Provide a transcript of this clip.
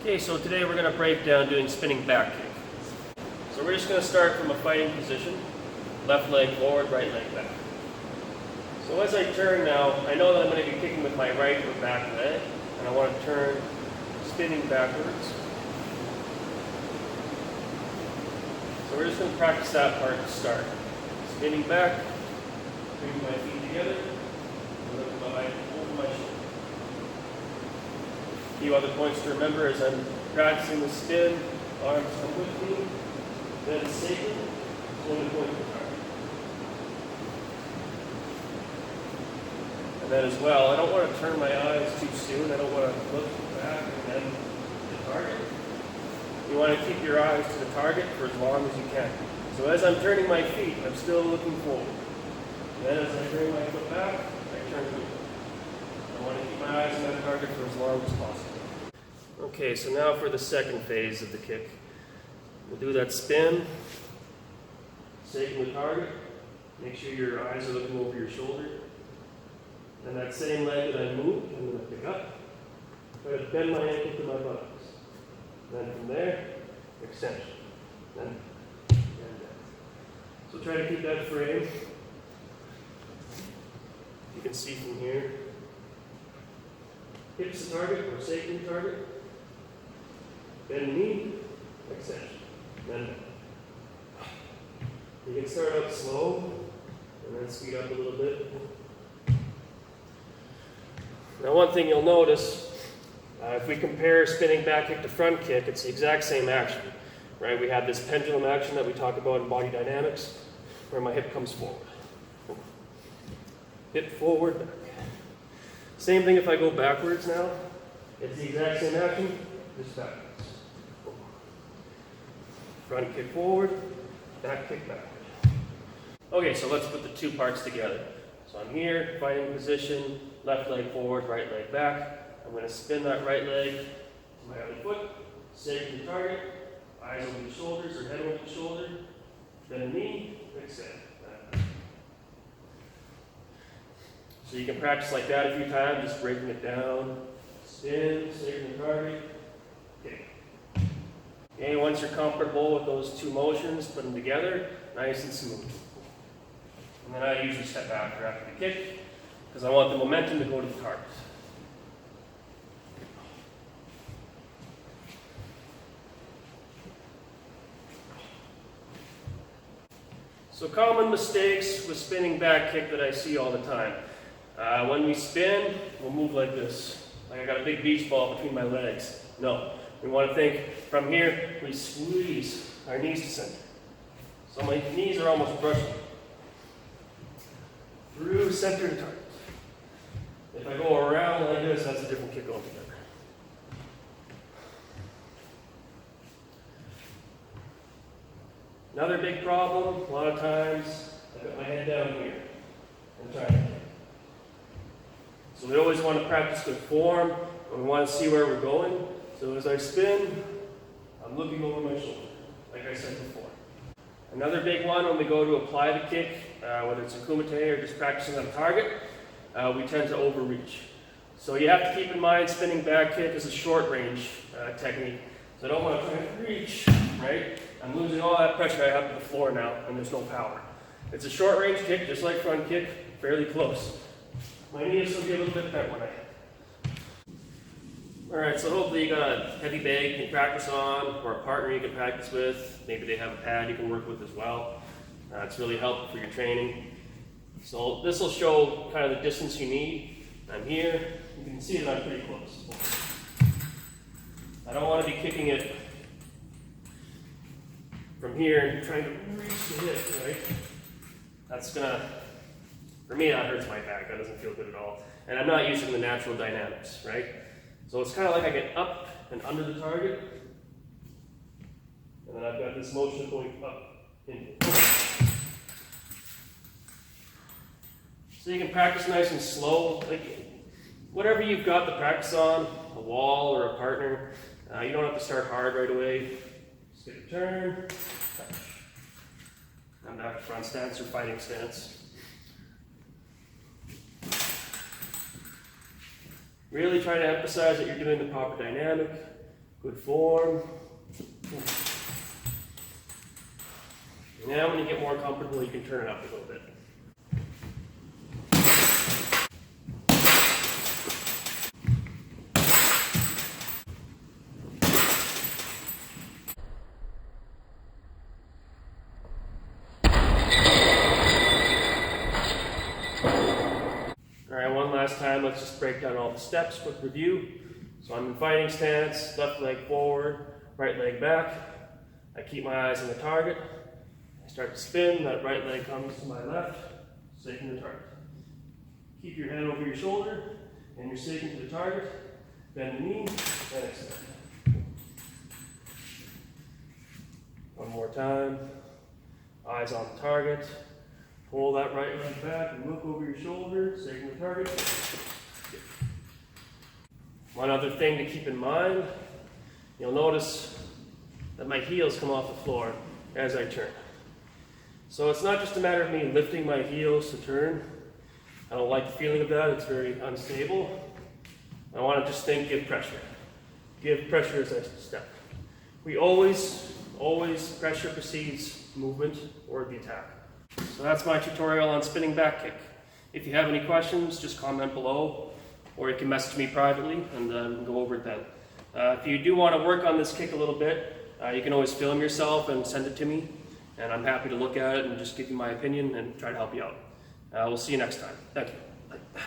Okay, so today we're going to break down doing spinning back kick. So we're just going to start from a fighting position, left leg forward, right leg back. So as I turn now, I know that I'm going to be kicking with my right or back leg, and I want to turn spinning backwards. So we're just going to practice that part to start. Spinning back, bring my feet together, and look behind over my shoulder. A few other points to remember as I'm practicing the spin, arms come with me, then sacred, only point to the target. And then as well, I don't want to turn my eyes too soon. I don't want to look back and then the target. You want to keep your eyes to the target for as long as you can. So as I'm turning my feet, I'm still looking forward. And then as I bring my foot back, I turn to I want to keep my eyes on that target for as long as possible. Okay, so now for the second phase of the kick. We'll do that spin, taking the target, make sure your eyes are looking over your shoulder. And that same leg that I moved, I'm going to pick up, try to bend my ankle to my buttocks. Then from there, extension. Then and down. So try to keep that frame. You can see from here. Hips the target or sacrum the target. Bend knee, extension. Then down. You can start out slow and then speed up a little bit. Now one thing you'll notice, if we compare spinning back kick to front kick, it's the exact same action. Right? We have this pendulum action that we talk about in body dynamics, where my hip comes forward. Hip forward, back. Same thing if I go backwards now. It's the exact same action, just backwards. Front kick forward, back kick backward. Okay, so let's put the two parts together. So I'm here, fighting position, left leg forward, right leg back. I'm going to spin that right leg to my other foot, sacrum the target, eyes over the shoulders or head over the shoulder, then a knee, extend. So you can practice like that a few times, just breaking it down. Spin, sacrum the target, kick. Okay, once you're comfortable with those two motions, put them together, nice and smooth. And then I usually step after the kick, because I want the momentum to go to the target. So common mistakes with spinning back kick that I see all the time. When we spin, we'll move like this. Like I got a big beach ball between my legs. No. We want to think from here, we squeeze our knees to center. So my knees are almost brushing through center to target. If I go around like this, that's a different kick altogether. Another big problem, a lot of times, I put my head down here and try to kick. So we always want to practice good form, and we want to see where we're going. So as I spin, I'm looking over my shoulder, like I said before. Another big one when we go to apply the kick, whether it's a kumite or just practicing on target, we tend to overreach. So you have to keep in mind spinning back kick is a short range technique. So I don't want to try to reach, right? I'm losing all that pressure I have to the floor now, and there's no power. It's a short range kick, just like front kick, fairly close. My knee will still be a little bit bent when I hit. Alright, so hopefully you got a heavy bag you can practice on, or a partner you can practice with. Maybe they have a pad you can work with as well. It's really helpful for your training. So this will show kind of the distance you need. I'm here. You can see that I'm pretty close. I don't want to be kicking it from here and trying to reach the hip, right? That's gonna, for me, that hurts my back. That doesn't feel good at all. And I'm not using the natural dynamics, right? So it's kind of like I get up and under the target, and then I've got this motion going up in. So you can practice nice and slow, like whatever you've got to practice on, a wall or a partner. You don't have to start hard right away. Just get a turn, touch. And back to front stance or fighting stance. Really try to emphasize that you're doing the proper dynamic. Good form. Now when you get more comfortable, you can turn it up a little bit. All right, one last time, let's just break down all the steps, quick review. So I'm in fighting stance, left leg forward, right leg back. I keep my eyes on the target. I start to spin, that right leg comes to my left, shaking the target. Keep your head over your shoulder, and you're shaking to the target. Bend the knee, and extend. One more time. Eyes on the target. Pull that right leg back and look over your shoulder, shaking the target. One other thing to keep in mind, you'll notice that my heels come off the floor as I turn. So it's not just a matter of me lifting my heels to turn. I don't like the feeling of that, it's very unstable. I want to just think, give pressure. Give pressure as I step. We always pressure precedes movement or the attack. So that's my tutorial on spinning back kick. If you have any questions, just comment below, or you can message me privately and we can go over it then. If you do want to work on this kick a little bit, you can always film yourself and send it to me, and I'm happy to look at it and just give you my opinion and try to help you out. We'll see you next time. Thank you.